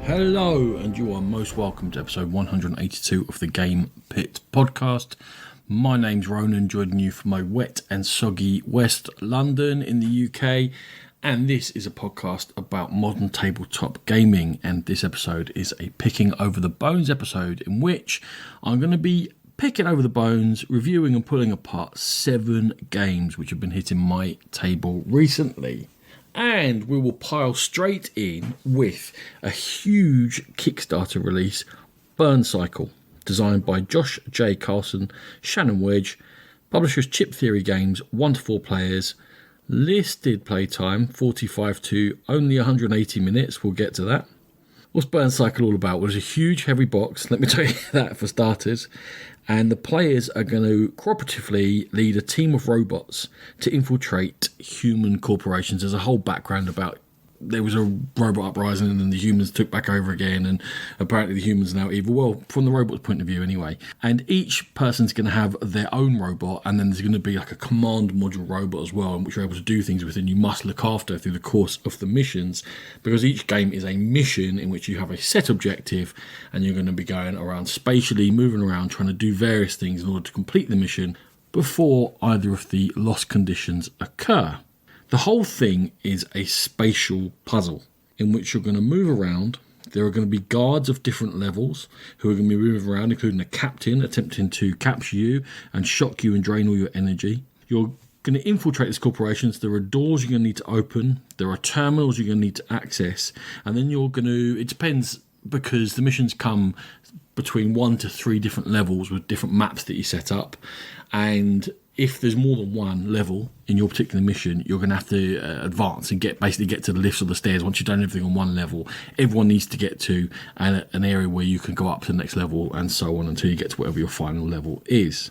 Hello, and you are most welcome to episode 182 of the Game Pit podcast. My name's Ronan, joining you from my wet and soggy West London in the UK, and this is a podcast about modern tabletop gaming, and this episode is a Picking Over the Bones episode in which I'm going to be picking over the bones, reviewing and pulling apart 7 games which have been hitting my table recently. And we will pile straight in with a huge Kickstarter release, Burncycle, designed by Josh J. Carlson, Shannon Wedge, publishers Chip Theory Games, 1 to 4 players, listed playtime 45 to only 180 minutes, we'll get to that. What's Burncycle all about? Well, it's a huge heavy box, let me tell you that for starters, and the players are going to cooperatively lead a team of robots to infiltrate human corporations. There's a whole background about there was a robot uprising and then the humans took back over again, and apparently the humans are now evil. Well, from the robot's point of view anyway. And each person's going to have their own robot, and then there's going to be like a command module robot as well, in which you're able to do things with and you must look after through the course of the missions, because each game is a mission in which you have a set objective and you're going to be going around spatially, moving around, trying to do various things in order to complete the mission before either of the lost conditions occur. The whole thing is a spatial puzzle in which you're going to move around. There are going to be guards of different levels who are going to be moving around, including a captain attempting to capture you and shock you and drain all your energy. You're going to infiltrate these corporations. There are doors you're going to need to open. There are terminals you're going to need to access. And then you're going to, it depends, because the missions come between 1 to 3 different levels with different maps that you set up. And if there's more than one level in your particular mission, you're going to have to advance and get to the lifts or the stairs. Once you've done everything on one level, everyone needs to get to an area where you can go up to the next level, and so on until you get to whatever your final level is.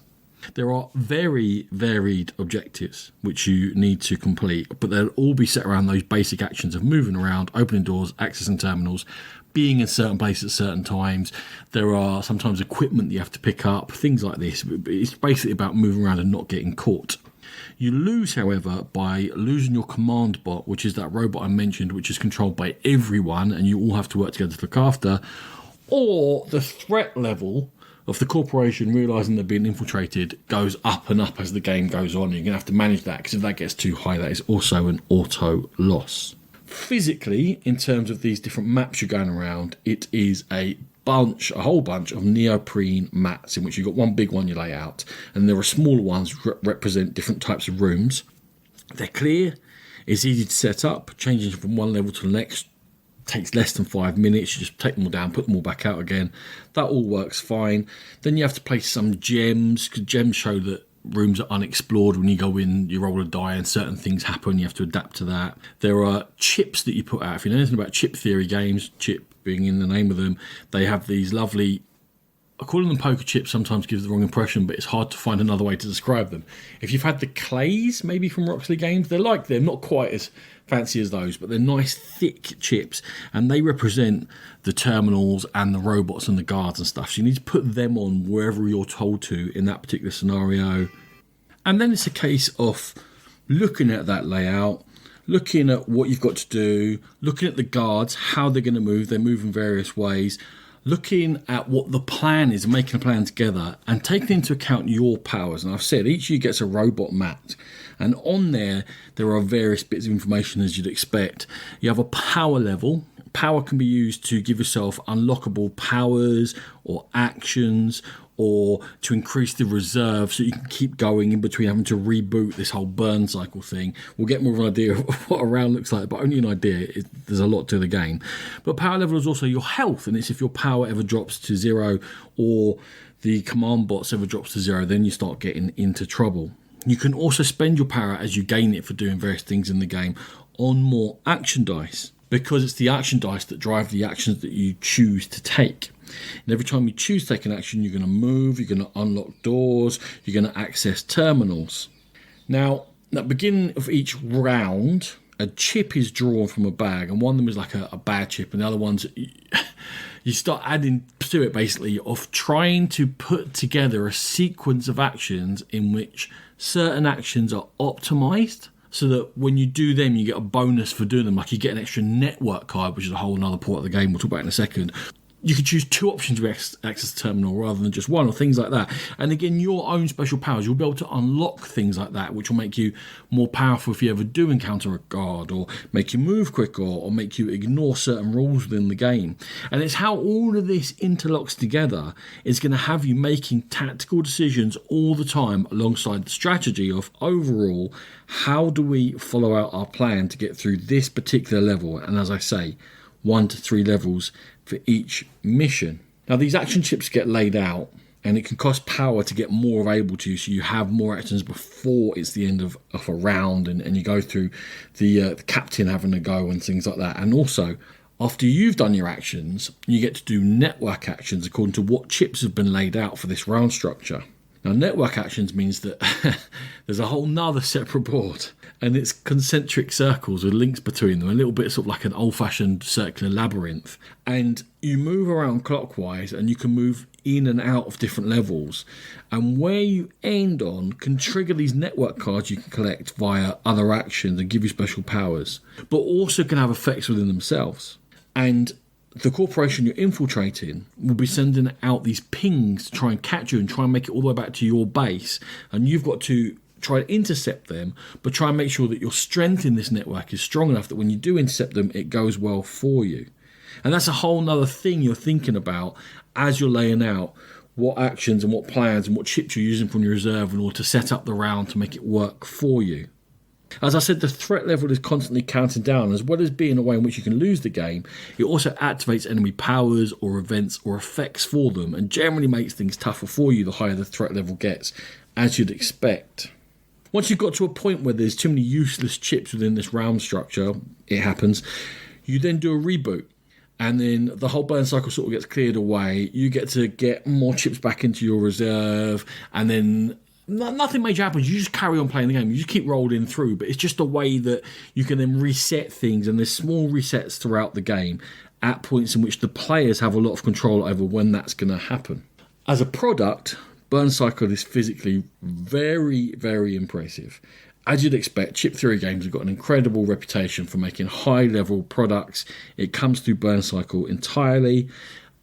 There are very varied objectives which you need to complete, but they'll all be set around those basic actions of moving around, opening doors, accessing terminals, being in certain places at certain times. There are sometimes equipment that you have to pick up, things like this. It's basically about moving around and not getting caught. You lose, however, by losing your command bot, which is that robot I mentioned, which is controlled by everyone and you all have to work together to look after, or the threat level of the corporation realising they're being infiltrated goes up and up as the game goes on. You're going to have to manage that, because if that gets too high, that is also an auto loss. Physically, in terms of these different maps you're going around, it is a whole bunch of neoprene mats in which you've got one big one you lay out, and there are smaller ones that represent different types of rooms. They're clear, it's easy to set up, changing from one level to the next takes less than 5 minutes. You just take them all down, put them all back out again. That all works fine. Then you have to place some gems, because gems show that rooms are unexplored. When you go in, you roll a die and certain things happen. You have to adapt to that. There are chips that you put out. If you know anything about Chip Theory Games, chip being in the name of them, they have these lovely, I call them poker chips, sometimes gives the wrong impression, but it's hard to find another way to describe them. If you've had the clays, maybe from Roxley Games, they're like them, not quite as fancy as those, but they're nice thick chips, and they represent the terminals and the robots and the guards and stuff. So you need to put them on wherever you're told to in that particular scenario. And then it's a case of looking at that layout, looking at what you've got to do, looking at the guards, how they're going to move. They move in various ways. Looking at what the plan is, making a plan together, and taking into account your powers. And I've said each of you gets a robot mat, and on there are various bits of information as you'd expect. You have a power level. Power can be used to give yourself unlockable powers or actions, or to increase the reserve so you can keep going in between having to reboot this whole burn cycle thing. We'll get more of an idea of what a round looks like, but only an idea. There's a lot to the game. But power level is also your health, and it's if your power ever drops to 0 or the command bots ever drops to 0, then you start getting into trouble. You can also spend your power as you gain it for doing various things in the game on more action dice, because it's the action dice that drive the actions that you choose to take. And every time you choose to take an action, you're going to move, you're going to unlock doors, you're going to access terminals. Now, at the beginning of each round, a chip is drawn from a bag, and one of them is like a bad chip, and the other ones, you start adding to it basically of trying to put together a sequence of actions in which certain actions are optimized so that when you do them, you get a bonus for doing them. Like you get an extra network card, which is a whole other part of the game we'll talk about in a second. You could choose 2 options to access the terminal rather than just one, or things like that. And again, your own special powers, you'll be able to unlock things like that, which will make you more powerful if you ever do encounter a guard, or make you move quicker, or make you ignore certain rules within the game. And it's how all of this interlocks together is going to have you making tactical decisions all the time, alongside the strategy of overall, how do we follow out our plan to get through this particular level? And as I say, 1 to 3 levels for each mission. Now, these action chips get laid out, and it can cost power to get more available to you, so you have more actions before it's the end of a round, and you go through the captain having a go and things like that. And also, after you've done your actions, you get to do network actions according to what chips have been laid out for this round structure. Now, network actions means that there's a whole nother separate board, and it's concentric circles with links between them, a little bit sort of like an old-fashioned circular labyrinth. And you move around clockwise, and you can move in and out of different levels. And where you end on can trigger these network cards you can collect via other actions and give you special powers, but also can have effects within themselves. And the corporation you're infiltrating will be sending out these pings to try and catch you and try and make it all the way back to your base. And you've got to try and intercept them, but try and make sure that your strength in this network is strong enough that when you do intercept them, it goes well for you. And that's a whole nother thing you're thinking about as you're laying out what actions and what plans and what chips you're using from your reserve in order to set up the round to make it work for you. As I said, the threat level is constantly counting down. As well as being a way in which you can lose the game, it also activates enemy powers or events or effects for them, and generally makes things tougher for you the higher the threat level gets, as you'd expect. Once you've got to a point where there's too many useless chips within this round structure, it happens, you then do a reboot. And then the whole burn cycle sort of gets cleared away. You get to get more chips back into your reserve, and then nothing major happens. You just carry on playing the game. You just keep rolling through, but it's just a way that you can then reset things, and there's small resets throughout the game at points in which the players have a lot of control over when that's going to happen. As a product, Burncycle is physically very, very impressive. As you'd expect, Chip Theory Games have got an incredible reputation for making high-level products. It comes through Burncycle entirely.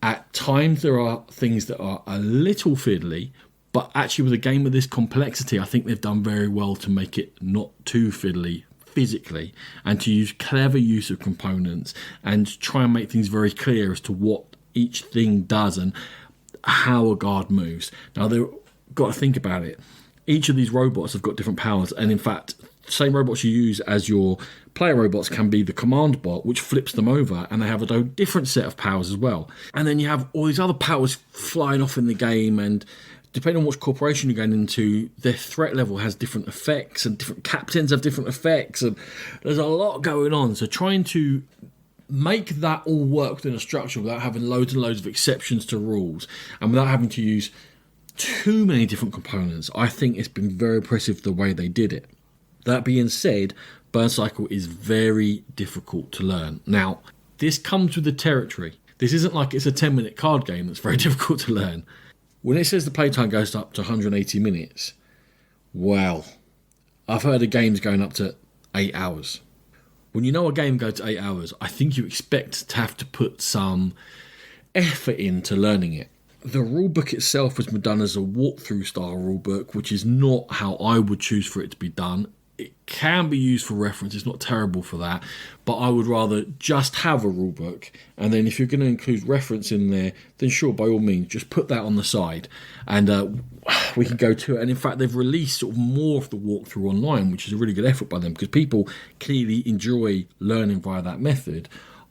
At times there are things that are a little fiddly, but actually with a game of this complexity, I think they've done very well to make it not too fiddly physically, and to use clever use of components and try and make things very clear as to what each thing does and how a guard moves. Now, they've got to think about it. Each of these robots have got different powers, and in fact, the same robots you use as your player robots can be the command bot, which flips them over, and they have a different set of powers as well. And then you have all these other powers flying off in the game, and depending on which corporation you're going into, their threat level has different effects, and different captains have different effects, and there's a lot going on. So trying to make that all work within a structure without having loads and loads of exceptions to rules, and without having to use too many different components, I think it's been very impressive the way they did it. That being said, Burncycle is very difficult to learn. Now, this comes with the territory. This isn't like it's a 10-minute card game that's very difficult to learn. When it says the playtime goes up to 180 minutes, well, I've heard of games going up to 8 hours. When you know a game goes to 8 hours, I think you expect to have to put some effort into learning it. The rulebook itself has been done as a walkthrough style rulebook, which is not how I would choose for it to be done. It can be used for reference, it's not terrible for that, but I would rather just have a rulebook, and then if you're going to include reference in there, then sure, by all means, just put that on the side, and we can go to it. And in fact, they've released sort of more of the walkthrough online, which is a really good effort by them, because people clearly enjoy learning via that method.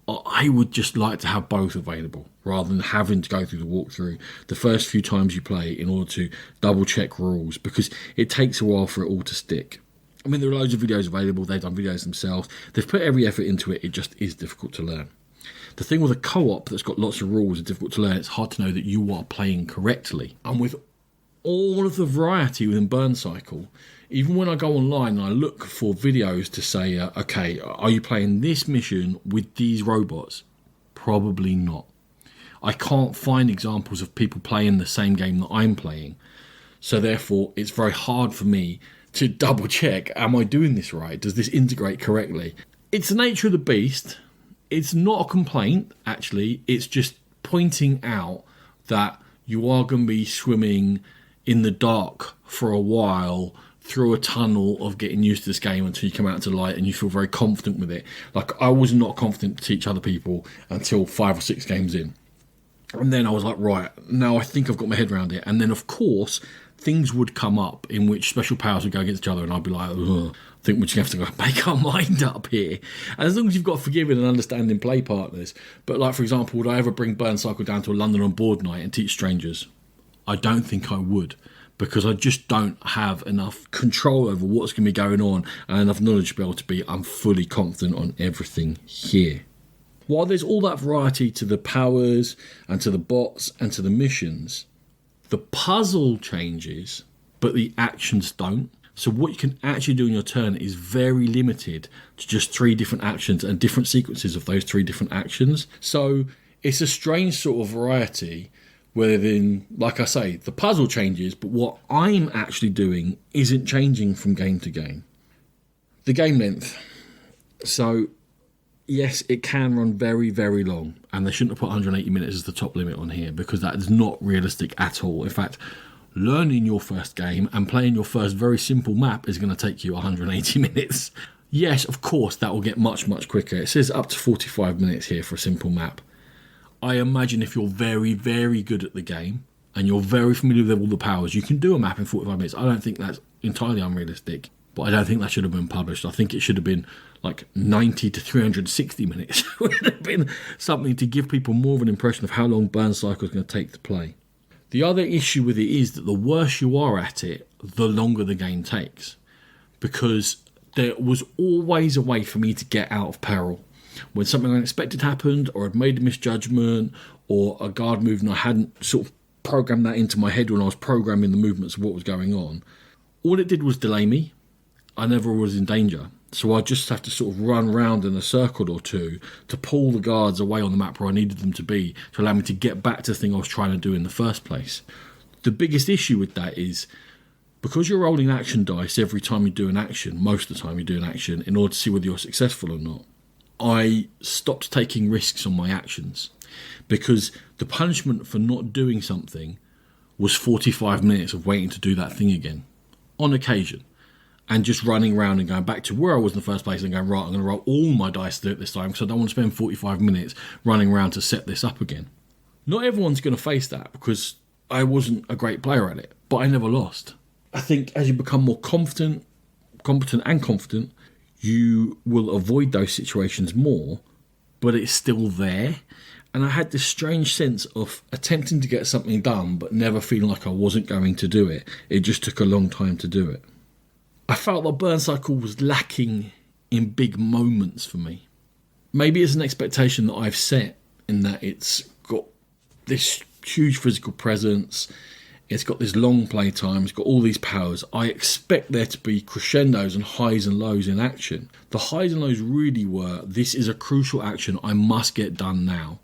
I would just like to have both available, rather than having to go through the walkthrough the first few times you play in order to double check rules, because it takes a while for it all to stick. I mean, there are loads of videos available. They've done videos themselves. They've put every effort into it. It just is difficult to learn. The thing with a co-op that's got lots of rules and difficult to learn, it's hard to know that you are playing correctly. And with all of the variety within Burncycle, even when I go online and I look for videos to say, okay, are you playing this mission with these robots? Probably not. I can't find examples of people playing the same game that I'm playing. So therefore, it's very hard for me to double check, am I doing this right? Does this integrate correctly? It's the nature of the beast. It's not a complaint, actually. It's just pointing out that you are going to be swimming in the dark for a while through a tunnel of getting used to this game until you come out to light and you feel very confident with it. Like, I was not confident to teach other people until 5 or 6 games in. And then I was like, right, now I think I've got my head around it. And then, of course, things would come up in which special powers would go against each other, and I'd be like, ugh, I think we're just going to have to go make our mind up here. And as long as you've got forgiving and understanding play partners. But, like, for example, would I ever bring Burncycle down to a London on board night and teach strangers? I don't think I would, because I just don't have enough control over what's going to be going on and enough knowledge to be able to be, I'm fully confident on everything here. While there's all that variety to the powers and to the bots and to the missions, the puzzle changes, but the actions don't. So what you can actually do in your turn is very limited to just 3 different actions and different sequences of those 3 different actions. So it's a strange sort of variety where then, like I say, the puzzle changes, but what I'm actually doing isn't changing from game to game. The game length. So yes, it can run very, very long, and they shouldn't have put 180 minutes as the top limit on here, because that is not realistic at all. In fact, learning your first game and playing your first very simple map is going to take you 180 minutes. Yes, of course, that will get much, much quicker. It says up to 45 minutes here for a simple map. I imagine if you're very, very good at the game and you're very familiar with all the powers, you can do a map in 45 minutes. I don't think that's entirely unrealistic, but I don't think that should have been published. I think it should have been like 90 to 360 minutes. It would have been something to give people more of an impression of how long Burncycle is going to take to play. The other issue with it is that the worse you are at it, the longer the game takes, because there was always a way for me to get out of peril. When something unexpected happened, or I'd made a misjudgment, or a guard moved and I hadn't sort of programmed that into my head when I was programming the movements of what was going on, all it did was delay me. I never was in danger. So I just have to sort of run round in a circle or two to pull the guards away on the map where I needed them to be to allow me to get back to the thing I was trying to do in the first place. The biggest issue with that is, because you're rolling action dice every time you do an action, most of the time you do an action, in order to see whether you're successful or not, I stopped taking risks on my actions, because the punishment for not doing something was 45 minutes of waiting to do that thing again, on occasion, and just running around and going back to where I was in the first place and going, right, I'm going to roll all my dice to do it this time because I don't want to spend 45 minutes running around to set this up again. Not everyone's going to face that, because I wasn't a great player at it, but I never lost. I think as you become more competent and confident, you will avoid those situations more, but it's still there. And I had this strange sense of attempting to get something done, but never feeling like I wasn't going to do it. It just took a long time to do it. I felt that Burncycle was lacking in big moments for me. Maybe it's an expectation that I've set, in that it's got this huge physical presence, it's got this long play time, it's got all these powers. I expect there to be crescendos and highs and lows in action. The highs and lows really were, this is a crucial action, I must get done now.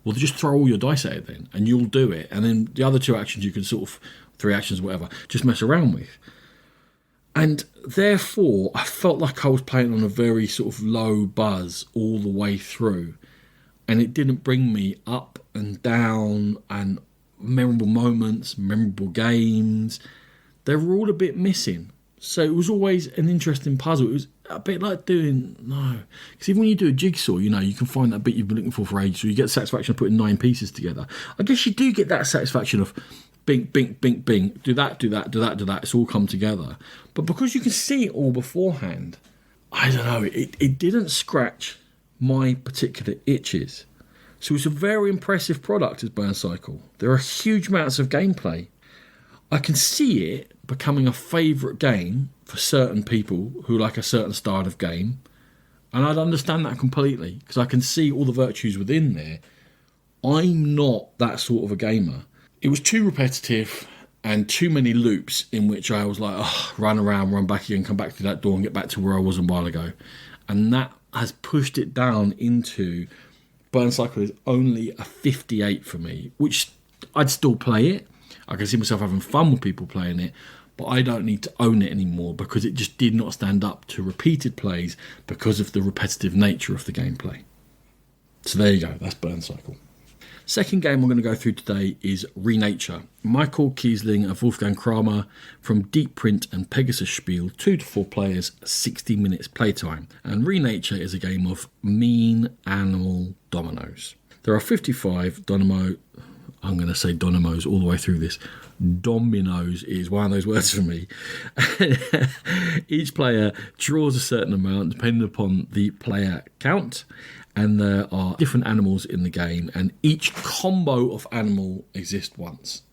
Well, just throw all your dice at it then, and you'll do it. And then the other 2 actions you can sort of, 3 actions, whatever, just mess around with. And therefore, I felt like I was playing on a very sort of low buzz all the way through. And it didn't bring me up and down and memorable moments, memorable games. They were all a bit missing. So it was always an interesting puzzle. It was a bit like because even when you do a jigsaw, you can find that bit you've been looking for ages, so you get the satisfaction of putting 9 pieces together. I guess you do get that satisfaction of bing, bing, bing, bing, do that, do that, do that, do that. It's all come together. But because you can see it all beforehand, I don't know, it didn't scratch my particular itches. So it's a very impressive product as Burncycle. There are huge amounts of gameplay. I can see it becoming a favourite game for certain people who like a certain style of game. And I'd understand that completely, because I can see all the virtues within there. I'm not that sort of a gamer. It was too repetitive and too many loops in which I was like, run around, run back again, come back through that door and get back to where I was a while ago. And that has pushed it down into Burncycle is only a 58 for me, which I'd still play it. I can see myself having fun with people playing it, but I don't need to own it anymore because it just did not stand up to repeated plays because of the repetitive nature of the gameplay. So there you go, that's Burncycle. Second game I'm going to go through today is Renature. Michael Kiesling and Wolfgang Kramer from Deep Print and Pegasus Spiel, 2 to 4 players, 60 minutes playtime. And Renature is a game of mean animal dominoes. There are 55 dominoes all the way through this. Dominoes is one of those words for me. Each player draws a certain amount depending upon the player count. And there are different animals in the game, and each combo of animal exists once.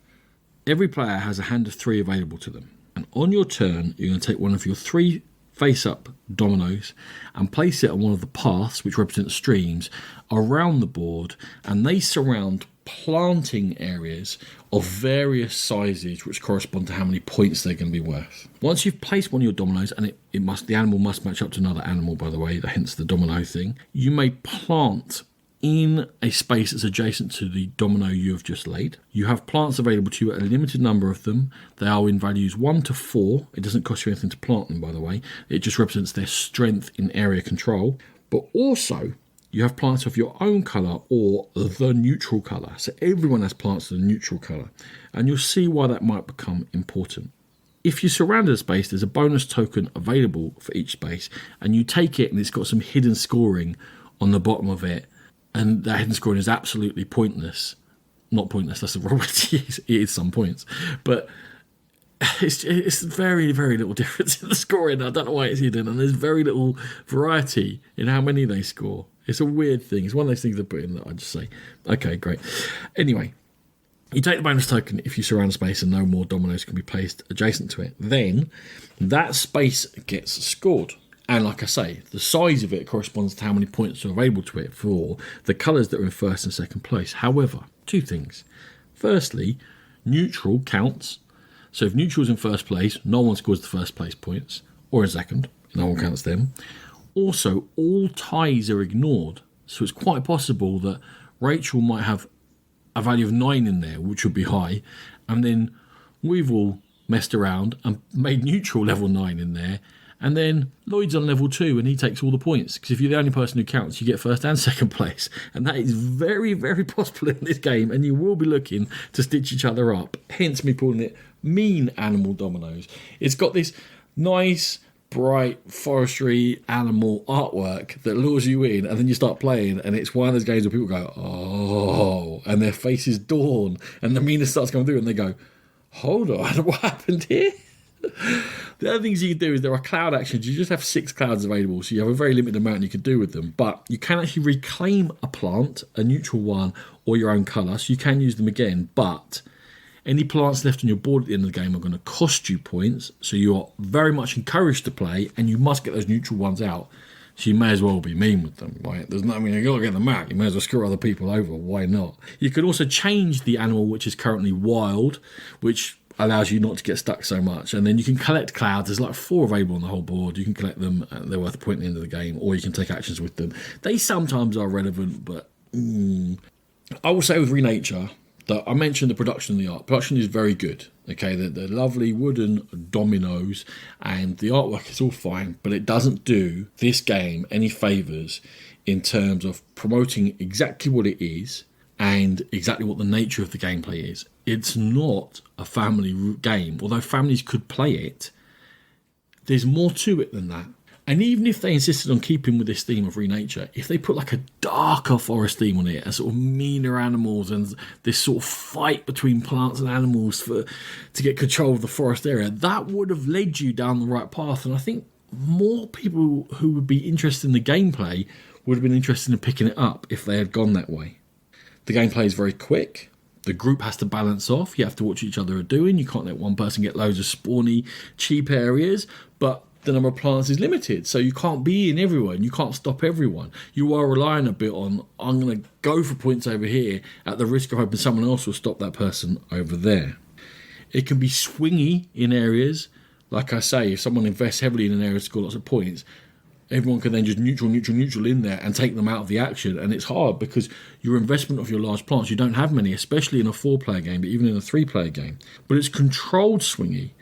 Every player has a hand of 3 available to them, and on your turn you're going to take one of your 3 face-up dominoes and place it on one of the paths, which represent streams, around the board, and they surround planting areas of various sizes which correspond to how many points they're going to be worth. Once you've placed one of your dominoes, and the animal must match up to another animal, by the way, hence the domino thing, you may plant in a space that's adjacent to the domino you have just laid. You have plants available to you at a limited number of them. They are in values 1 to 4. It doesn't cost you anything to plant them, by the way. It just represents their strength in area control. But also, you have plants of your own colour or the neutral colour. So everyone has plants of the neutral colour. And you'll see why that might become important. If you surround a space, there's a bonus token available for each space. And you take it and it's got some hidden scoring on the bottom of it. And that hidden scoring is absolutely pointless. Not pointless, that's the wrong word to use. It is some points. But it's very, very little difference in the scoring. I don't know why it's hidden. And there's very little variety in how many they score. It's a weird thing. It's one of those things they put in that I just say, okay, great. Anyway, you take the bonus token if you surround a space and no more dominoes can be placed adjacent to it. Then that space gets scored. And like I say, the size of it corresponds to how many points are available to it for the colours that are in first and second place. However, 2 things. Firstly, neutral counts. So if neutral is in first place, no one scores the first place points, or in second, no one counts them. Also, all ties are ignored. So it's quite possible that Rachel might have a value of 9 in there, which would be high. And then we've all messed around and made neutral level 9 in there. And then Lloyd's on level 2 and he takes all the points. Because if you're the only person who counts, you get first and second place. And that is very, very possible in this game. And you will be looking to stitch each other up. Hence me calling it mean animal dominoes. It's got this nice, bright forestry animal artwork that lures you in. And then you start playing. And it's one of those games where people go, oh, and their faces dawn. And the meaner starts coming through and they go, hold on, what happened here? The other things you can do is there are cloud actions. You just have 6 clouds available, so you have a very limited amount you can do with them. But you can actually reclaim a plant, a neutral one, or your own colour, so you can use them again. But any plants left on your board at the end of the game are going to cost you points, so you are very much encouraged to play, and you must get those neutral ones out. So you may as well be mean with them, right? There's no, you've got to get them out. You may as well screw other people over. Why not? You can also change the animal which is currently wild, which allows you not to get stuck so much. And then you can collect clouds. There's like 4 available on the whole board. You can collect them. They're worth a point at the end of the game. Or you can take actions with them. They sometimes are relevant, but I will say with Renature that I mentioned the production and the art. Production is very good. Okay, they're lovely wooden dominoes and the artwork is all fine, but it doesn't do this game any favours in terms of promoting exactly what it is and exactly what the nature of the gameplay is. It's not a family game, although families could play it. There's more to it than that. And even if they insisted on keeping with this theme of Renature, if they put like a darker forest theme on it, a sort of meaner animals and this sort of fight between plants and animals to get control of the forest area, that would have led you down the right path. And I think more people who would be interested in the gameplay would have been interested in picking it up if they had gone that way. The gameplay is very quick. The group has to balance off. You have to watch what each other are doing. You can't let one person get loads of spawny, cheap areas, but the number of plants is limited, so you can't be in everywhere and you can't stop everyone. You are relying a bit on, I'm going to go for points over here at the risk of hoping someone else will stop that person over there. It can be swingy in areas. Like I say, if someone invests heavily in an area to score lots of points, everyone can then just neutral in there and take them out of the action. And it's hard because your investment of your large plants, you don't have many, especially in a 4-player game, but even in a 3-player game. But it's controlled swingy.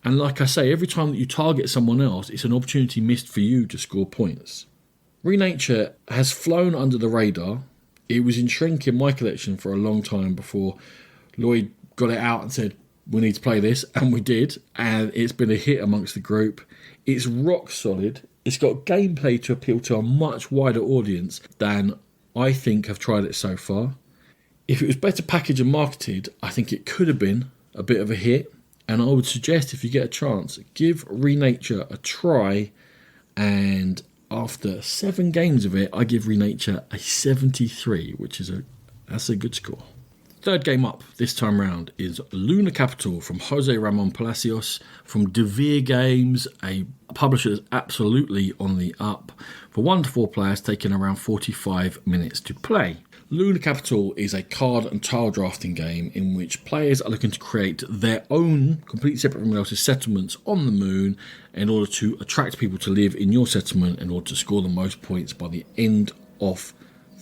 And like I say, every time that you target someone else, it's an opportunity missed for you to score points. Renature has flown under the radar. It was in shrink in my collection for a long time before Lloyd got it out and said, we need to play this, and we did, and it's been a hit amongst the group. It's rock solid. It's got gameplay to appeal to a much wider audience than I think have tried it so far. If it was better packaged and marketed, I think it could have been a bit of a hit, and I would suggest if you get a chance, give Renature a try, and after 7 games of it, I give Renature a 73, which is that's a good score. Third game up this time round is Lunar Capital from Jose Ramon Palacios from De Vere Games, a publisher that's absolutely on the up. For 1 to 4 players, taking around 45 minutes to play. Lunar Capital is a card and tile drafting game in which players are looking to create their own, completely separate from else's settlements on the moon in order to attract people to live in your settlement in order to score the most points by the end of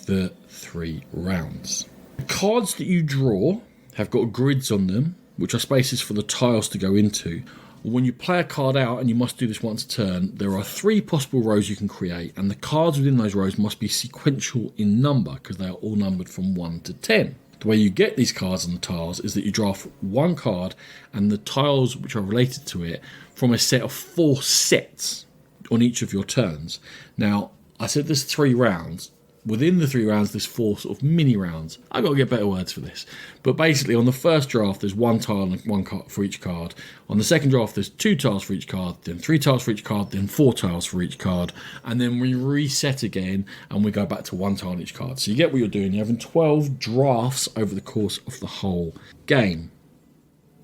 the 3 rounds. The cards that you draw have got grids on them, which are spaces for the tiles to go into. When you play a card out, and you must do this once a turn, there are 3 possible rows you can create, and the cards within those rows must be sequential in number because they are all numbered from 1 to 10. The way you get these cards and the tiles is that you draft 1 card and the tiles which are related to it from a set of 4 sets on each of your turns. Now, I said there's 3 rounds. Within the 3 rounds, there's 4 sort of mini rounds. I've got to get better words for this. But basically, on the first draft, there's 1 tile and 1 card for each card. On the second draft, there's 2 tiles for each card, then 3 tiles for each card, then 4 tiles for each card. And then we reset again, and we go back to 1 tile on each card. So you get what you're doing. You're having 12 drafts over the course of the whole game.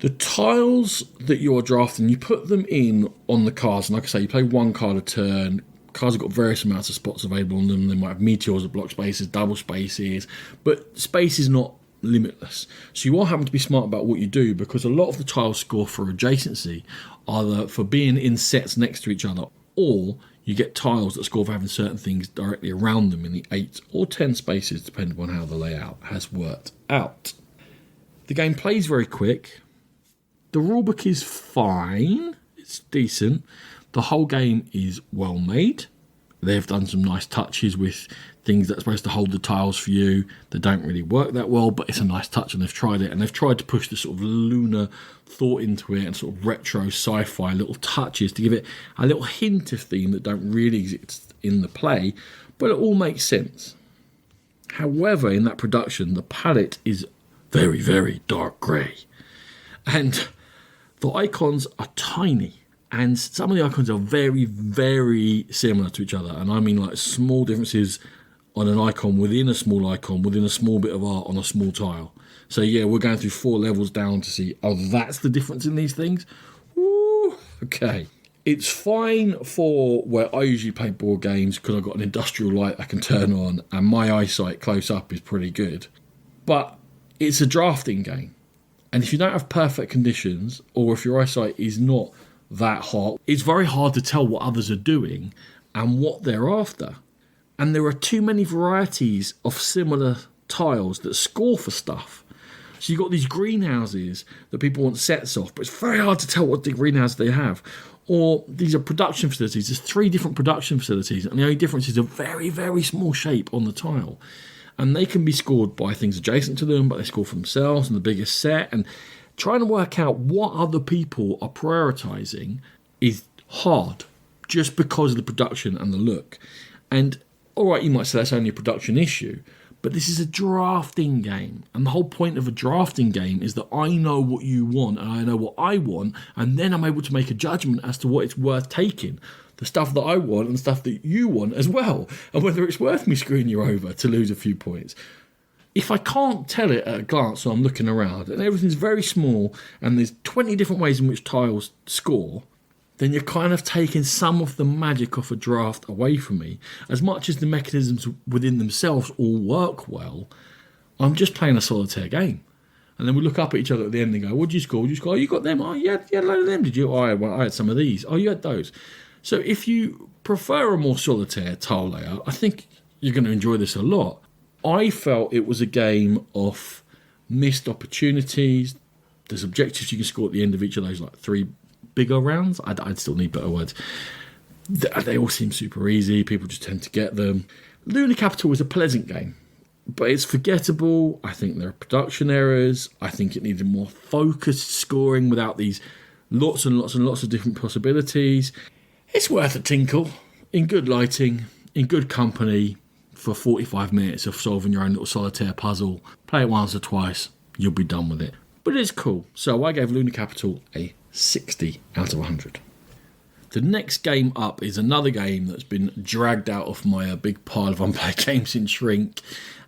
The tiles that you're drafting, you put them in on the cards. And like I say, you play 1 card a turn. Cards have got various amounts of spots available on them. They might have meteors that block spaces, double spaces, but space is not limitless. So you are having to be smart about what you do because a lot of the tiles score for adjacency, either for being in sets next to each other, or you get tiles that score for having certain things directly around them in the 8 or 10 spaces, depending on how the layout has worked out. The game plays very quick. The rulebook is fine. It's decent. The whole game is well made. They've done some nice touches with things that are supposed to hold the tiles for you. They don't really work that well, but it's a nice touch and they've tried it. And they've tried to push the sort of lunar thought into it and sort of retro sci-fi little touches to give it a little hint of theme that don't really exist in the play, but it all makes sense. However, in that production, the palette is very, very dark grey. And the icons are tiny. And some of the icons are very, very similar to each other. And I mean like small differences on an icon within a small icon, within a small bit of art on a small tile. So yeah, we're going through 4 levels down to see, oh, that's the difference in these things? Woo, okay. It's fine for where I usually play board games because I've got an industrial light I can turn on and my eyesight close up is pretty good. But it's a drafting game. And if you don't have perfect conditions, or if your eyesight is not that hot, it's very hard to tell what others are doing and what they're after. And there are too many varieties of similar tiles that score for stuff. So you've got these greenhouses that people want sets of, but it's very hard to tell what the greenhouse they have. Or these are production facilities. There's 3 different production facilities, and the only difference is a very, very small shape on the tile. And they can be scored by things adjacent to them, but they score for themselves and the biggest set. And trying to work out what other people are prioritising is hard just because of the production and the look. And all right, you might say that's only a production issue, but this is a drafting game. And the whole point of a drafting game is that I know what you want and I know what I want, and then I'm able to make a judgment as to what it's worth taking. The stuff that I want and the stuff that you want as well, and whether it's worth me screwing you over to lose a few points. If I can't tell it at a glance, so I'm looking around, and everything's very small, and there's 20 different ways in which tiles score, then you're kind of taking some of the magic off a draft away from me. As much as the mechanisms within themselves all work well, I'm just playing a solitaire game. And then we look up at each other at the end and go, what did you score? What did you score? Oh, you got them. Oh, you had a load of them, did you? Oh, I had some of these. Oh, you had those. So if you prefer a more solitaire tile layout, I think you're going to enjoy this a lot. I felt it was a game of missed opportunities. There's objectives you can score at the end of each of those, like 3 bigger rounds. I'd still need better words. They all seem super easy. People just tend to get them. Lunar Capital is a pleasant game, but it's forgettable. I think there are production errors. I think it needed more focused scoring without these lots and lots and lots of different possibilities. It's worth a tinkle in good lighting, in good company, for 45 minutes of solving your own little solitaire puzzle. Play it once or twice, you'll be done with it. But it's cool. So I gave Lunar Capital a 60 out of 100. The next game up is another game that's been dragged out of my big pile of unplayed games in Shrink,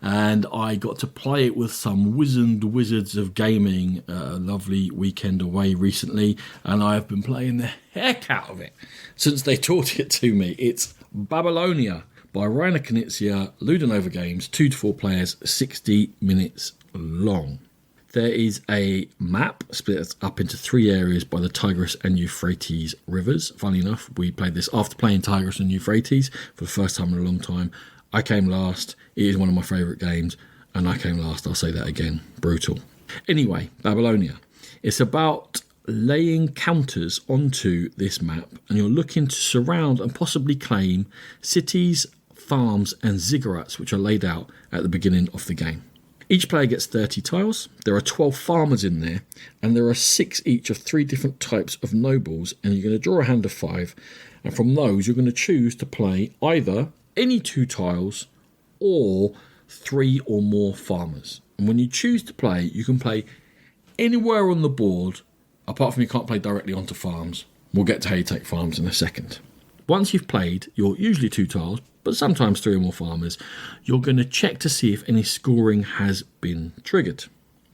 and I got to play it with some wizened wizards of gaming a lovely weekend away recently, and I have been playing the heck out of it since they taught it to me. It's Babylonia by Renature, Ludonova Games, 2 to 4 players, 60 minutes long. There is a map split up into 3 areas by the Tigris and Euphrates rivers. Funny enough, we played this after playing Tigris and Euphrates for the first time in a long time. I came last. It is one of my favourite games, and I came last. I'll say that again. Brutal. Anyway, Babylonia. It's about laying counters onto this map, and you're looking to surround and possibly claim cities, farms, and ziggurats which are laid out at the beginning of the game. Each player gets 30 tiles. There are 12 farmers in there, and there are 6 each of 3 different types of nobles, and you're going to draw a hand of 5, and from those you're going to choose to play either any 2 tiles or 3 or more farmers. And when you choose to play, you can play anywhere on the board, apart from you can't play directly onto farms. We'll get to how you take farms in a second. Once you've played your usually 2 tiles, but sometimes 3 or more farmers, you're going to check to see if any scoring has been triggered.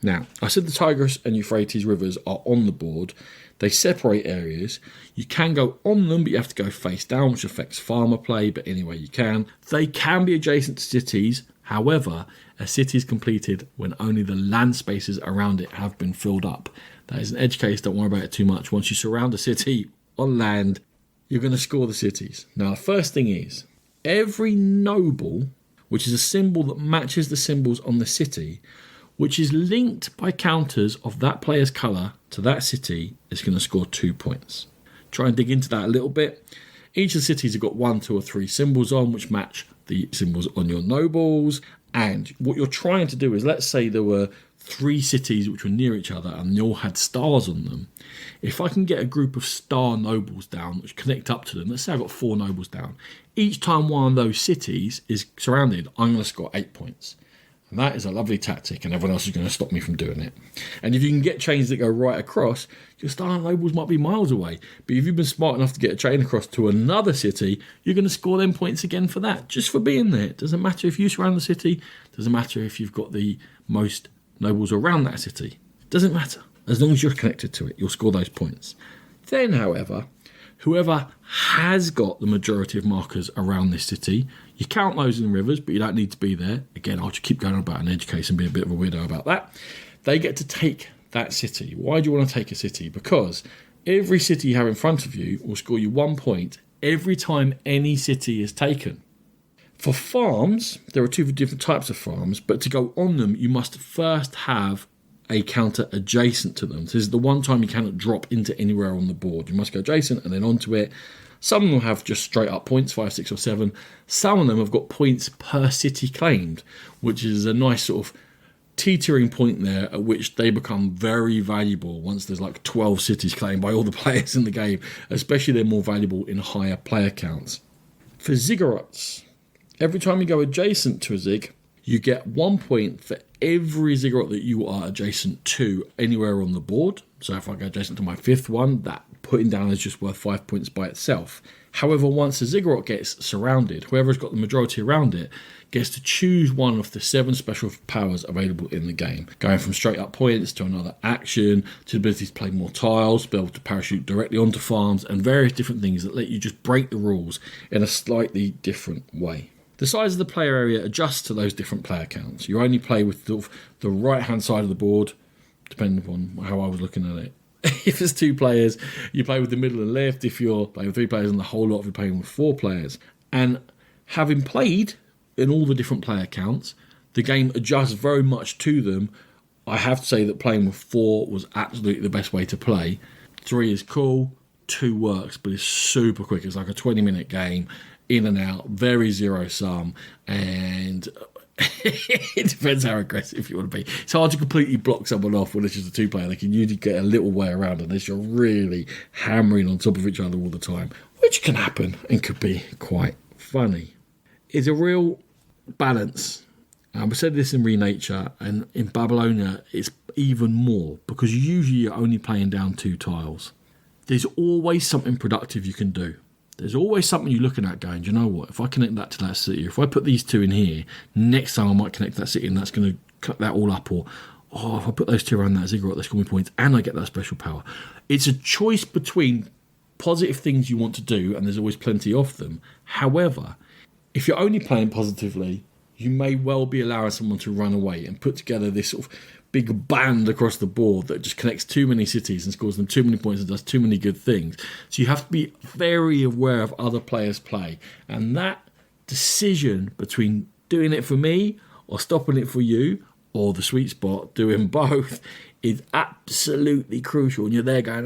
Now, I said the Tigris and Euphrates rivers are on the board. They separate areas. You can go on them, but you have to go face down, which affects farmer play, but anyway you can. They can be adjacent to cities. However, a city is completed when only the land spaces around it have been filled up. That is an edge case, don't worry about it too much. Once you surround a city on land, you're going to score the cities. Now, the first thing is, every noble, which is a symbol that matches the symbols on the city, which is linked by counters of that player's colour to that city, is going to score 2 points. Try and dig into that a little bit. Each of the cities have got 1, 2 or 3 symbols on, which match the symbols on your nobles. And what you're trying to do is, let's say there were 3 cities which were near each other and they all had stars on them. If I can get a group of star nobles down which connect up to them, let's say I've got 4 nobles down, each time one of those cities is surrounded, I'm going to score 8 points. And that is a lovely tactic, and everyone else is going to stop me from doing it. And if you can get chains that go right across, your star nobles might be miles away. But if you've been smart enough to get a chain across to another city, you're going to score them points again for that, just for being there. It doesn't matter if you surround the city. It doesn't matter if you've got the most nobles around that city. It doesn't matter. As long as you're connected to it, you'll score those points. Then, however, whoever has got the majority of markers around this city, you count those in the rivers, but you don't need to be there. Again, I'll just keep going on about an edge case and be a bit of a weirdo about that. They get to take that city. Why do you want to take a city? Because every city you have in front of you will score you 1 point every time any city is taken. For farms, there are 2 different types of farms, but to go on them, you must first have a counter adjacent to them. So this is the one time you cannot drop into anywhere on the board. You must go adjacent and then onto it. Some of them have just straight up points, 5, 6 or 7. Some of them have got points per city claimed, which is a nice sort of teetering point there at which they become very valuable once there's like 12 cities claimed by all the players in the game. Especially they're more valuable in higher player counts. For ziggurats, every time you go adjacent to a zig, you get 1 point for every ziggurat that you are adjacent to anywhere on the board. So if I go adjacent to my 5th one, that putting down is just worth 5 points by itself. However, once the ziggurat gets surrounded, whoever's got the majority around it gets to choose one of the 7 special powers available in the game, going from straight up points to another action, to the ability to play more tiles, be able to parachute directly onto farms, and various different things that let you just break the rules in a slightly different way. The size of the player area adjusts to those different player counts. You only play with the right-hand side of the board, depending upon how I was looking at it. If it's 2 players, you play with the middle and left. If you're playing with 3 players and the whole lot, if you're playing with 4 players. And having played in all the different player counts, the game adjusts very much to them. I have to say that playing with 4 was absolutely the best way to play. 3 is cool. 2 works, but it's super quick. It's like a 20-minute game, in and out, very zero sum, and it depends how aggressive you want to be. It's hard to completely block someone off when it's just a 2-player. They can usually get a little way around unless you're really hammering on top of each other all the time, which can happen and could be quite funny. It's a real balance. We said this in Renature, and in Babylonia it's even more, because usually you're only playing down 2 tiles. There's always something productive you can do. There's always something you're looking at going, do you know what, if I connect that to that city, if I put these 2 in here, next time I might connect that city and that's going to cut that all up, or if I put those 2 around that ziggurat, that's going to be points and I get that special power. It's a choice between positive things you want to do, and there's always plenty of them. However, if you're only playing positively, you may well be allowing someone to run away and put together this sort of big band across the board that just connects too many cities and scores them too many points and does too many good things. So you have to be very aware of other players' play. And that decision between doing it for me or stopping it for you, or the sweet spot, doing both, is absolutely crucial. And you're there going,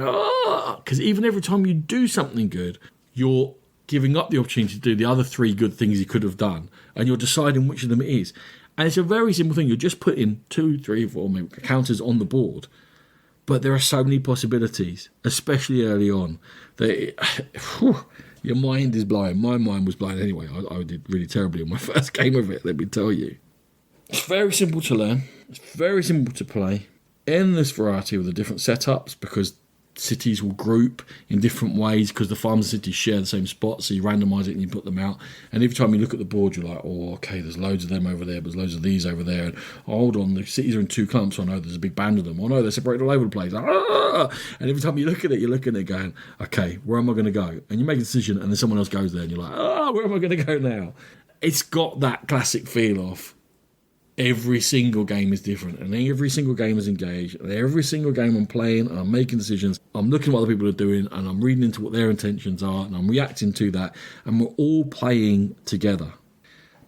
because even every time you do something good, you're giving up the opportunity to do the other 3 good things you could have done, and you're deciding which of them it is. And it's a very simple thing. You're just putting 2, 3, 4 maybe counters on the board, but there are so many possibilities, especially early on, that your mind is blown. My mind was blown anyway. I did really terribly in my first game of it, let me tell you. It's very simple to learn. It's very simple to play. Endless variety with the different setups, because cities will group in different ways because the farms and cities share the same spot, so you randomise it and you put them out, and every time you look at the board you're like, oh okay, there's loads of them over there, but there's loads of these over there, and hold on, the cities are in 2 clumps, so I know there's a big band of them, oh no, they're separated all over the place, and every time you look at it, you're looking at it going, okay, where am I going to go? And you make a decision and then someone else goes there and you're like, where am I going to go now? It's got that classic feel of every single game is different, and every single game is engaged, and every single game I'm playing and I'm making decisions, I'm looking at what other people are doing, and I'm reading into what their intentions are, and I'm reacting to that, and we're all playing together.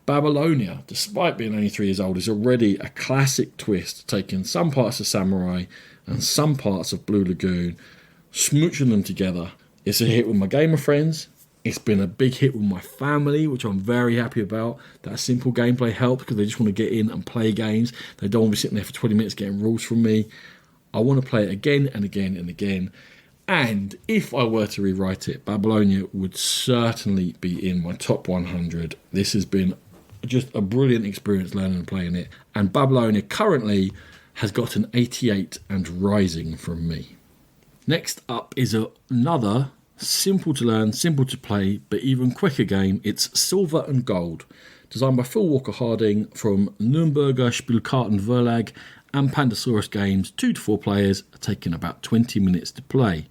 Babylonia, despite being only 3 years old, is already a classic twist, taking some parts of Samurai and some parts of Blue Lagoon, smooching them together. It's a hit with my gamer friends. It's been a big hit with my family, which I'm very happy about. That simple gameplay helped because they just want to get in and play games. They don't want to be sitting there for 20 minutes getting rules from me. I want to play it again and again and again. And if I were to rewrite it, Babylonia would certainly be in my top 100. This has been just a brilliant experience learning and playing it. And Babylonia currently has got an 88 and rising from me. Next up is another simple to learn, simple to play, but even quicker game. It's Silver and Gold, designed by Phil Walker Harding from Nürnberger Spielkarten Verlag and Pandasaurus Games, 2 to 4 players, taking about 20 minutes to play.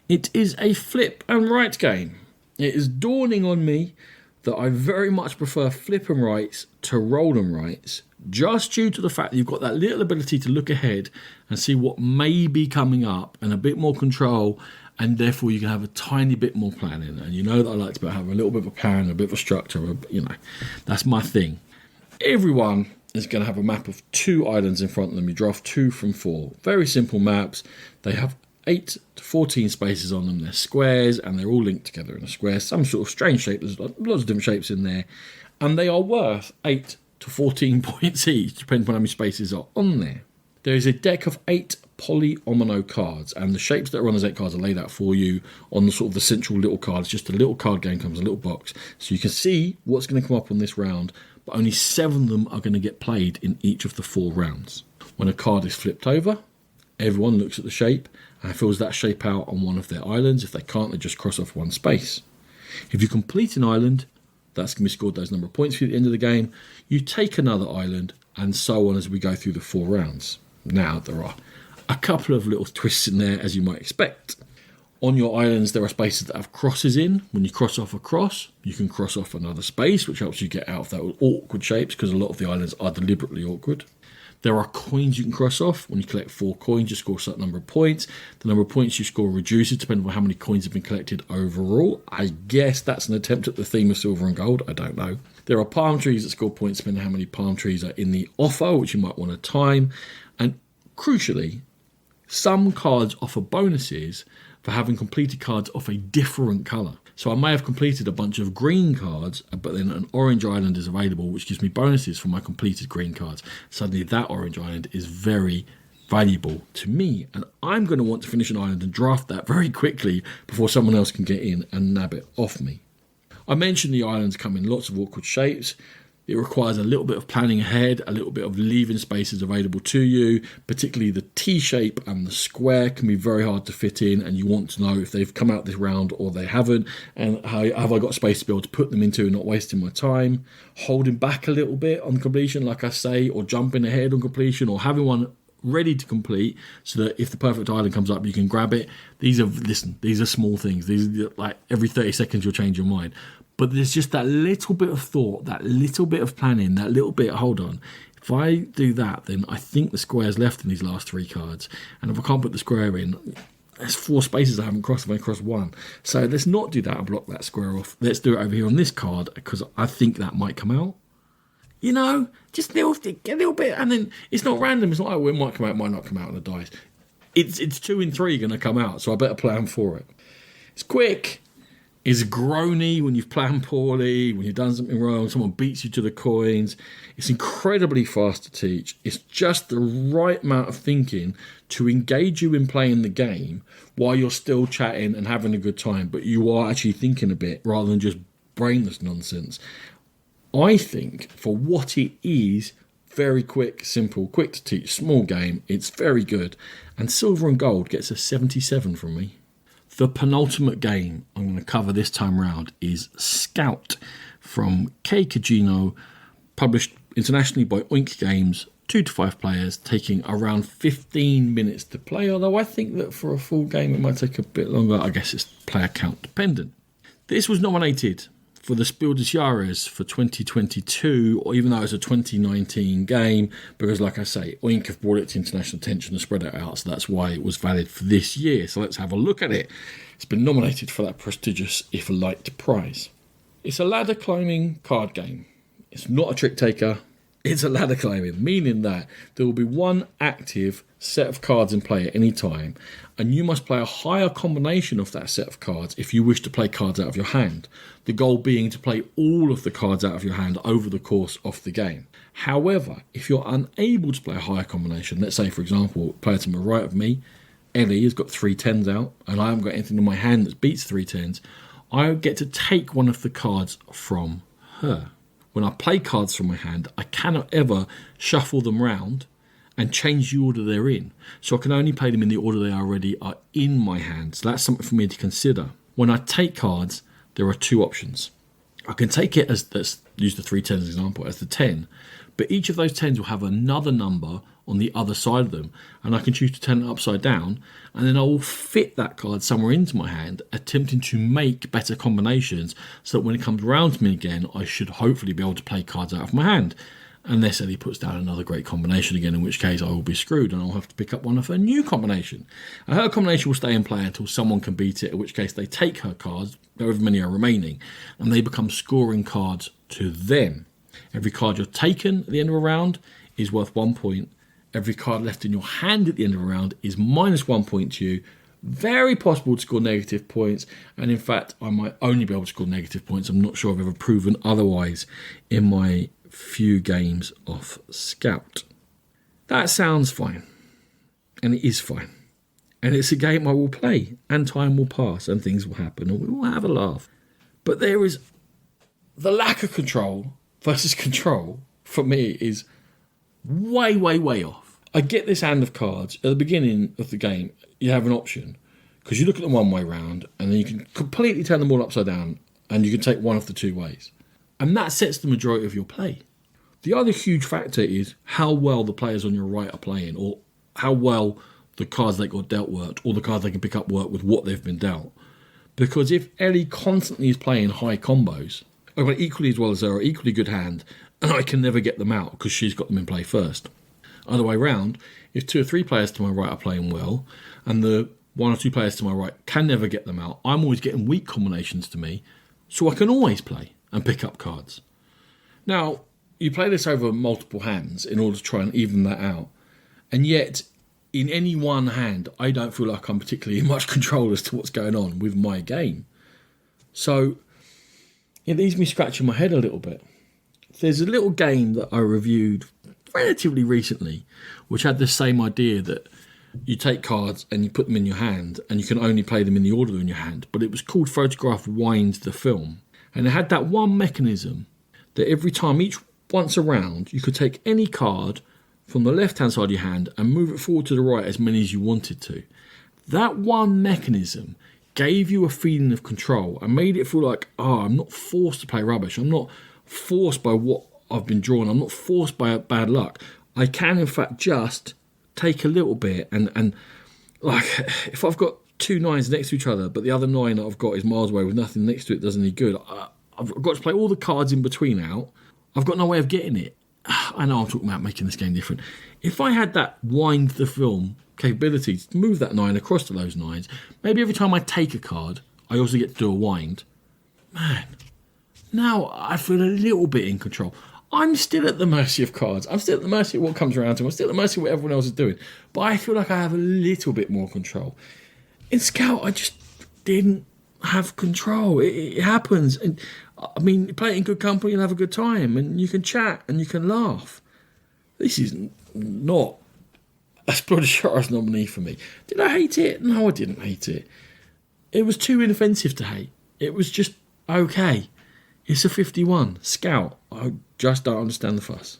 It is a flip and write game. It is dawning on me that I very much prefer flip and writes to roll and writes, just due to the fact that you've got that little ability to look ahead and see what may be coming up, and a bit more control, and therefore you can have a tiny bit more planning. And you know that I like to have a little bit of a plan, a bit of a structure, that's my thing. Everyone is going to have a map of 2 islands in front of them. You draft 2 from 4. Very simple maps. They have 8 to 14 spaces on them. They're squares, and they're all linked together in a square. Some sort of strange shape. There's lots of different shapes in there. And they are worth 8 to 14 points each, depending on how many spaces are on there. There is a deck of 8 polyomino cards, and the shapes that are on those 8 cards are laid out for you on the sort of the central little card. It's just a little card game, comes in a little box, so you can see what's going to come up on this round, but only 7 of them are going to get played in each of the 4 rounds. When a card is flipped over, everyone looks at the shape and fills that shape out on one of their islands. If they can't, they just cross off one space. If you complete an island, that's going to be scored those number of points for you at the end of the game. You take another island, and so on as we go through the 4 rounds. Now, there are a couple of little twists in there, as you might expect. On your islands, there are spaces that have crosses in. When you cross off a cross, you can cross off another space, which helps you get out of those awkward shapes, because a lot of the islands are deliberately awkward. There are coins you can cross off. When you collect 4 coins, you score a certain number of points. The number of points you score reduces depending on how many coins have been collected overall. I guess that's an attempt at the theme of silver and gold. I don't know. There are palm trees that score points depending on how many palm trees are in the offer, which you might want to time. And crucially, some cards offer bonuses for having completed cards of a different colour. So I may have completed a bunch of green cards, but then an orange island is available, which gives me bonuses for my completed green cards. Suddenly that orange island is very valuable to me, and I'm going to want to finish an island and draft that very quickly before someone else can get in and nab it off me. I mentioned the islands come in lots of awkward shapes. It requires a little bit of planning ahead, a little bit of leaving spaces available to you, particularly the T shape and the square can be very hard to fit in, and you want to know if they've come out this round or they haven't, and have I got space to be able to put them into and not wasting my time. Holding back a little bit on completion, like I say, or jumping ahead on completion, or having one ready to complete so that if the perfect island comes up you can grab it. These are small things. These are like every 30 seconds you'll change your mind. But there's just that little bit of thought, that little bit of planning, that little bit, hold on, if I do that, then I think the square's left in these last 3 cards. And if I can't put the square in, there's 4 spaces I haven't crossed, I've only crossed 1. So let's not do that and block that square off. Let's do it over here on this card, because I think that might come out. You know, just a little bit, and then it's not random. It's not like, well, it might come out, it might not come out on the dice. It's 2 in 3 going to come out, so I better plan for it. It's quick. It's groany when you've planned poorly, when you've done something wrong, someone beats you to the coins. It's incredibly fast to teach. It's just the right amount of thinking to engage you in playing the game while you're still chatting and having a good time, but you are actually thinking a bit rather than just brainless nonsense. I think for what it is, very quick, simple, quick to teach, small game, it's very good. And Silver and Gold gets a 77 from me. The penultimate game I'm going to cover this time round is Scout from Kei Kajino, published internationally by Oink Games, 2 to 5 players, taking around 15 minutes to play, although I think that for a full game it might take a bit longer. I guess it's player count dependent. This was nominated for the Spiel des Jahres for 2022, or even though it's a 2019 game, because like I say, Oink have brought it to international attention and spread it out, so that's why it was valid for this year. So let's have a look at it. It's been nominated for that prestigious, if light, prize. It's a ladder climbing card game. It's not a trick taker, it's a ladder climbing, meaning that there will be one active set of cards in play at any time, and you must play a higher combination of that set of cards if you wish to play cards out of your hand. The goal being to play all of the cards out of your hand over the course of the game. However, if you're unable to play a higher combination, let's say for example, player to my right of me, Ellie has got 3 10s out, and I haven't got anything in my hand that beats 3 10s, I get to take one of the cards from her. When I play cards from my hand, I cannot ever shuffle them round and change the order they're in. So I can only play them in the order they already are in my hand. So that's something for me to consider. When I take cards, there are 2 options. I can take it as, let's use the 3 10s as an example, as the 10. But each of those 10s will have another number on the other side of them. And I can choose to turn it upside down. And then I will fit that card somewhere into my hand, attempting to make better combinations so that when it comes round to me again, I should hopefully be able to play cards out of my hand. Unless Ellie puts down another great combination again, in which case I will be screwed and I'll have to pick up one of her new combination. And her combination will stay in play until someone can beat it, in which case they take her cards, however many are remaining, and they become scoring cards to them. Every card you're taken at the end of a round is worth 1 point. Every card left in your hand at the end of a round is minus 1 point to you. Very possible to score negative points, and in fact I might only be able to score negative points. I'm not sure I've ever proven otherwise in my few games of Scout. That sounds fine, and it is fine, and it's a game I will play, and time will pass and things will happen and we will have a laugh. But there is the lack of control versus control for me is way off. I get this hand of cards at the beginning of the game. You have an option because you look at them one way round and then you can completely turn them all upside down and you can take one of the 2 ways. And that sets the majority of your play. The other huge factor is how well the players on your right are playing, or how well the cards they got dealt worked, or the cards they can pick up work with what they've been dealt. Because if Ellie constantly is playing high combos, I've got equally as well as her, equally good hand, and I can never get them out because she's got them in play first. Other way round, if 2 or 3 players to my right are playing well, and the 1 or 2 players to my right can never get them out, I'm always getting weak combinations to me, so I can always play and pick up cards. Now, you play this over multiple hands in order to try and even that out, and yet in any one hand, I don't feel like I'm particularly in much control as to what's going on with my game. So it leaves me scratching my head a little bit. There's a little game that I reviewed relatively recently, which had the same idea that you take cards and you put them in your hand and you can only play them in the order in your hand. But it was called Photograph Wind the Film. And it had that one mechanism that every time, once around, you could take any card from the left-hand side of your hand and move it forward to the right as many as you wanted to. That one mechanism gave you a feeling of control and made it feel like, I'm not forced to play rubbish. I'm not forced by what I've been drawn. I'm not forced by bad luck. I can, in fact, just take a little bit and like, if I've got 2 9s next to each other, but the other 9 that I've got is miles away with nothing next to it, does any good. I've got to play all the cards in between out. I've got no way of getting it. I know I'm talking about making this game different. If I had that wind the film capability to move that 9 across to those 9s, maybe every time I take a card, I also get to do a wind. Man, now I feel a little bit in control. I'm still at the mercy of cards. I'm still at the mercy of what comes around to me. I'm still at the mercy of what everyone else is doing. But I feel like I have a little bit more control. In Scout, I just didn't have control. It happens. And I mean, you play it in good company and have a good time. And you can chat and you can laugh. This is not a Splodishara's nominee for me. Did I hate it? No, I didn't hate it. It was too inoffensive to hate. It was just okay. It's a 51. Scout. I just don't understand the fuss.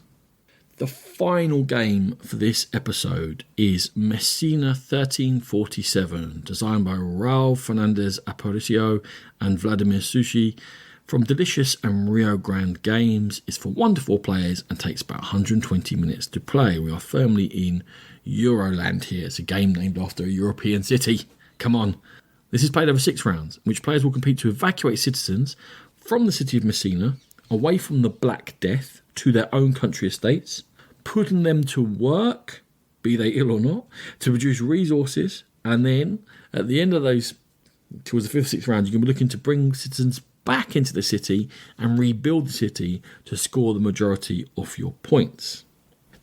The final game for this episode is Messina 1347, designed by Raul Fernandez Aparicio and Vladimir Sushi from Delicious and Rio Grande Games. It's for 1 to 4 players and takes about 120 minutes to play. We are firmly in Euroland here. It's a game named after a European city. Come on. This is played over 6 rounds, in which players will compete to evacuate citizens from the city of Messina away from the Black Death to their own country estates, putting them to work, be they ill or not, to produce resources, and then at the end of those, towards the 5th, 6th round, you're going to be looking to bring citizens back into the city and rebuild the city to score the majority of your points.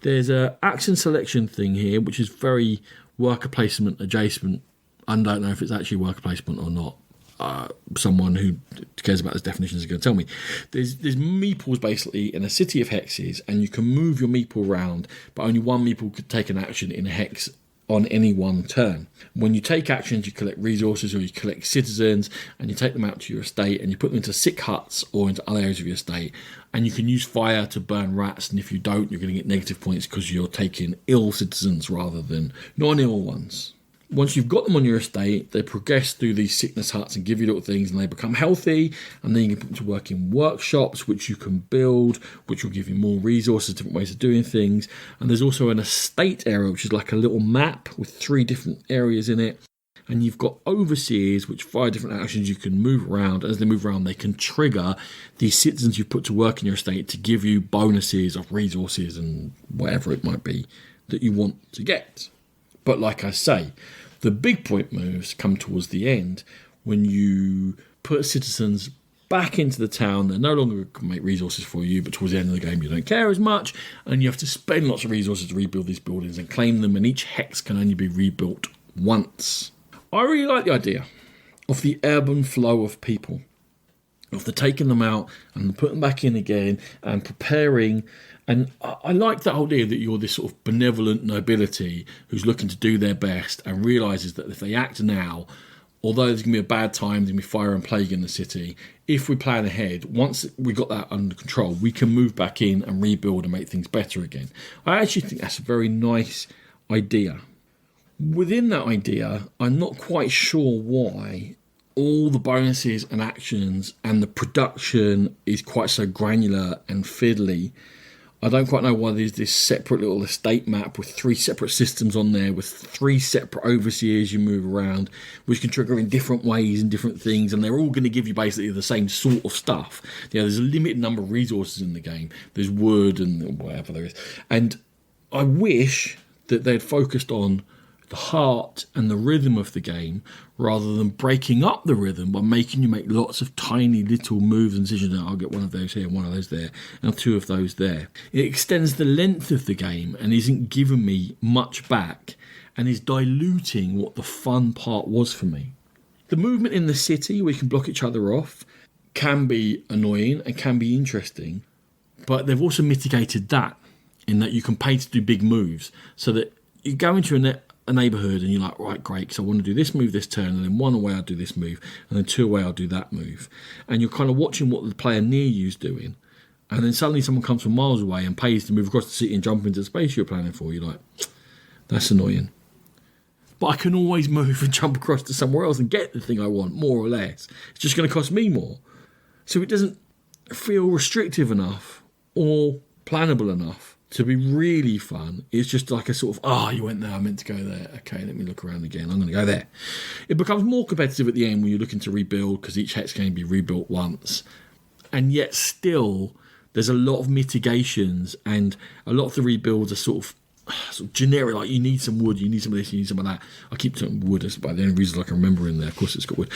There's a action selection thing here, which is very worker placement adjacent. I don't know if it's actually worker placement or not. Someone who cares about those definitions is going to tell me. There's meeples basically in a city of hexes, and you can move your meeple around, but only one meeple could take an action in a hex on any one turn. When you take actions, you collect resources or you collect citizens, and you take them out to your estate and you put them into sick huts or into other areas of your estate, and you can use fire to burn rats, and if you don't, you're going to get negative points because you're taking ill citizens rather than non-ill ones. Once you've got them on your estate, they progress through these sickness huts and give you little things, and they become healthy, and then you can put them to work in workshops, which you can build, which will give you more resources, different ways of doing things. And there's also an estate area, which is like a little map with 3 different areas in it. And you've got overseers, which 5 different actions you can move around. As they move around, they can trigger these citizens you've put to work in your estate to give you bonuses of resources and whatever it might be that you want to get. But like I say, the big point moves come towards the end when you put citizens back into the town. They no longer can make resources for you, but towards the end of the game you don't care as much, and you have to spend lots of resources to rebuild these buildings and claim them, and each hex can only be rebuilt once. I really like the idea of the ebb and flow of people, of the taking them out and putting them back in again and preparing. And I like that idea that you're this sort of benevolent nobility who's looking to do their best and realises that if they act now, although there's going to be a bad time, there's going to be fire and plague in the city, if we plan ahead, once we got that under control, we can move back in and rebuild and make things better again. I actually think that's a very nice idea. Within that idea, I'm not quite sure why all the bonuses and actions and the production is quite so granular and fiddly. I don't quite know why there's this separate little estate map with 3 separate systems on there with 3 separate overseers you move around, which can trigger in different ways and different things, and they're all going to give you basically the same sort of stuff. There's a limited number of resources in the game. There's wood and whatever there is. And I wish that they'd focused on the heart and the rhythm of the game rather than breaking up the rhythm by making you make lots of tiny little moves and decisions. I'll get one of those here, one of those there, and 2 of those there. It extends the length of the game and isn't giving me much back, and is diluting what the fun part was for me. The movement in the city, where you can block each other off, can be annoying and can be interesting, but they've also mitigated that in that you can pay to do big moves, so that you go into a neighbourhood and you're like, right, great, because I want to do this move this turn, and then 1 away I'll do this move, and then 2 away I'll do that move. And you're kind of watching what the player near you's doing, and then suddenly someone comes from miles away and pays to move across the city and jump into the space you're planning for. You're like, that's annoying. But I can always move and jump across to somewhere else and get the thing I want, more or less. It's just going to cost me more. So it doesn't feel restrictive enough or plannable enough to be really fun. It's just like a sort of, you went there, I meant to go there. Okay, let me look around again. I'm going to go there. It becomes more competitive at the end when you're looking to rebuild, because each hex can be rebuilt once. And yet still, there's a lot of mitigations, and a lot of the rebuilds are sort of generic, like you need some wood, you need some of this, you need some of that. I keep saying wood, that's about the only reason I can remember in there. Of course it's got wood.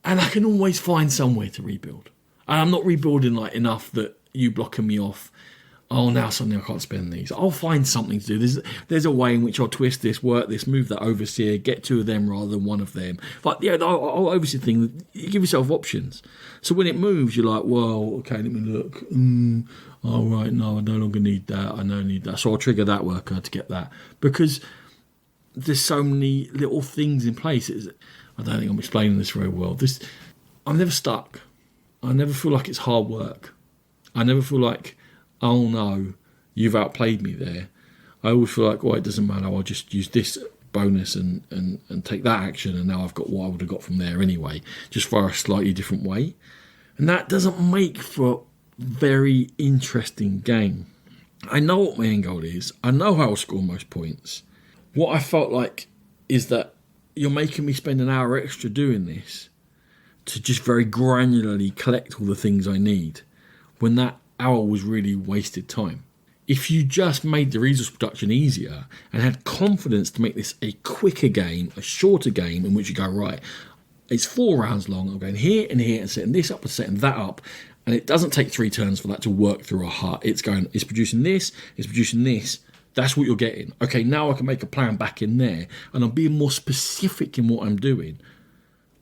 And I can always find somewhere to rebuild. And I'm not rebuilding like enough that you blocking me off. Oh, now suddenly I can't spend these. I'll find something to do. There's a way in which I'll twist this, work this, move that overseer, get 2 of them rather than 1 of them. Like, yeah, the whole overseer thing, you give yourself options. So when it moves, you're like, well, okay, let me look. Oh, right, no, I no longer need that. I no need that. So I'll trigger that worker to get that. Because there's so many little things in place. I don't think I'm explaining this very well. I'm never stuck. I never feel like it's hard work. I never feel like, oh no, you've outplayed me there. I always feel like, it doesn't matter, I'll just use this bonus and take that action, and now I've got what I would have got from there anyway, just for a slightly different way. And that doesn't make for a very interesting game. I know what my end goal is. I know how I'll score most points. What I felt like is that you're making me spend an hour extra doing this to just very granularly collect all the things I need, when that hour was really wasted time. If you just made the resource production easier and had confidence to make this a quicker game, a shorter game, in which you go, right, it's 4 rounds long, I'm going here and here and setting this up and setting that up, and it doesn't take 3 turns for that to work through a hut. It's producing this, that's what you're getting. Okay, now I can make a plan back in there, and I'm being more specific in what I'm doing.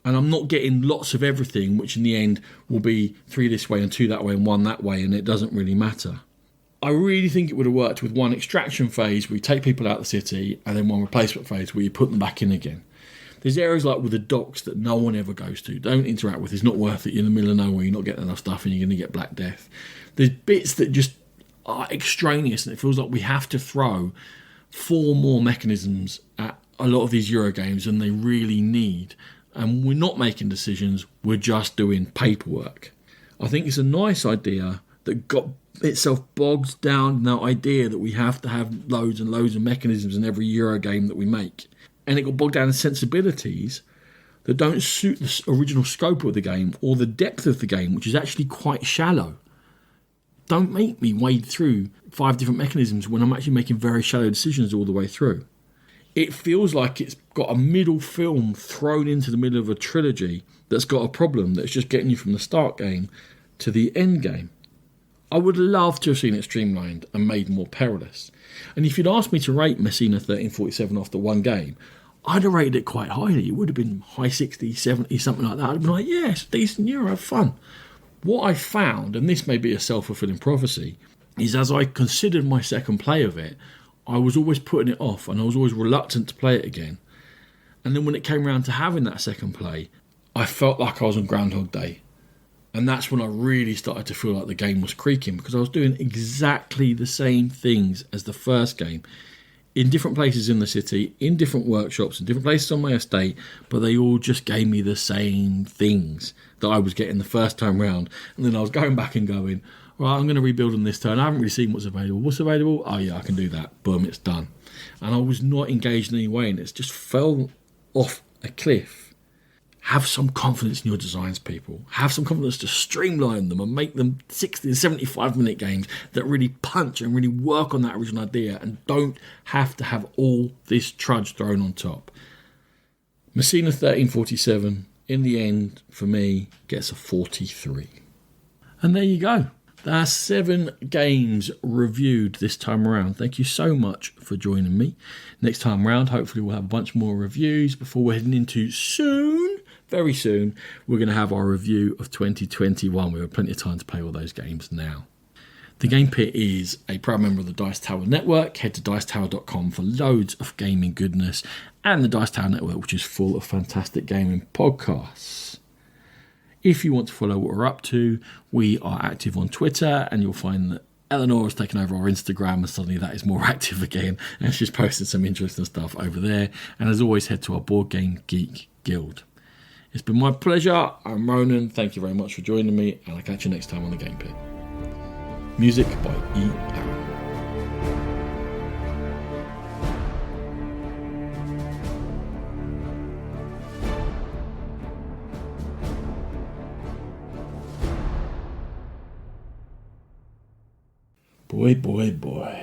And I'm not getting lots of everything, which in the end will be 3 this way and 2 that way and 1 that way, and it doesn't really matter. I really think it would have worked with 1 extraction phase where you take people out of the city, and then 1 replacement phase where you put them back in again. There's areas like with the docks that no one ever goes to, don't interact with, it's not worth it, you're in the middle of nowhere, you're not getting enough stuff and you're going to get Black Death. There's bits that just are extraneous, and it feels like we have to throw 4 more mechanisms at a lot of these Euro games than they really need. And we're not making decisions, we're just doing paperwork. I think it's a nice idea that got itself bogged down in that idea that we have to have loads and loads of mechanisms in every Euro game that we make. And it got bogged down in sensibilities that don't suit the original scope of the game or the depth of the game, which is actually quite shallow. Don't make me wade through 5 different mechanisms when I'm actually making very shallow decisions all the way through. It feels like it's got a middle film thrown into the middle of a trilogy that's got a problem that's just getting you from the start game to the end game. I would love to have seen it streamlined and made more perilous. And if you'd asked me to rate Messina 1347 after 1 game, I'd have rated it quite highly. It would have been high 60s, 70s, something like that. I'd have been like, yeah, it's a decent Euro, have fun. What I found, and this may be a self-fulfilling prophecy, is as I considered my second play of it, I was always putting it off and I was always reluctant to play it again. And then when it came around to having that second play, I felt like I was on Groundhog Day. And that's when I really started to feel like the game was creaking, because I was doing exactly the same things as the first game, in different places in the city, in different workshops, in different places on my estate, but they all just gave me the same things that I was getting the first time round. And then I was going back and going, right, I'm going to rebuild on this turn. I haven't really seen what's available. What's available? Oh yeah, I can do that. Boom, it's done. And I was not engaged in any way, and it just fell off a cliff. Have some confidence in your designs, people. Have some confidence to streamline them and make them 60 and 75-minute games that really punch and really work on that original idea and don't have to have all this trudge thrown on top. Messina 1347, in the end, for me, gets a 43. And there you go. That's 7 games reviewed this time around. Thank you so much for joining me. Next time round, hopefully we'll have a bunch more reviews before we're heading into very soon, we're going to have our review of 2021. We have plenty of time to play all those games now. The Game Pit is a proud member of the Dice Tower Network. Head to dicetower.com for loads of gaming goodness, and the Dice Tower Network, which is full of fantastic gaming podcasts. If you want to follow what we're up to, we are active on Twitter, and you'll find that Eleanor has taken over our Instagram, and suddenly that is more active again, and she's posted some interesting stuff over there. And as always, head to our Board Game Geek Guild. It's been my pleasure. I'm Ronan. Thank you very much for joining me, and I'll catch you next time on the Game Pit. Music by E. Aaron. Boy, boy, boy.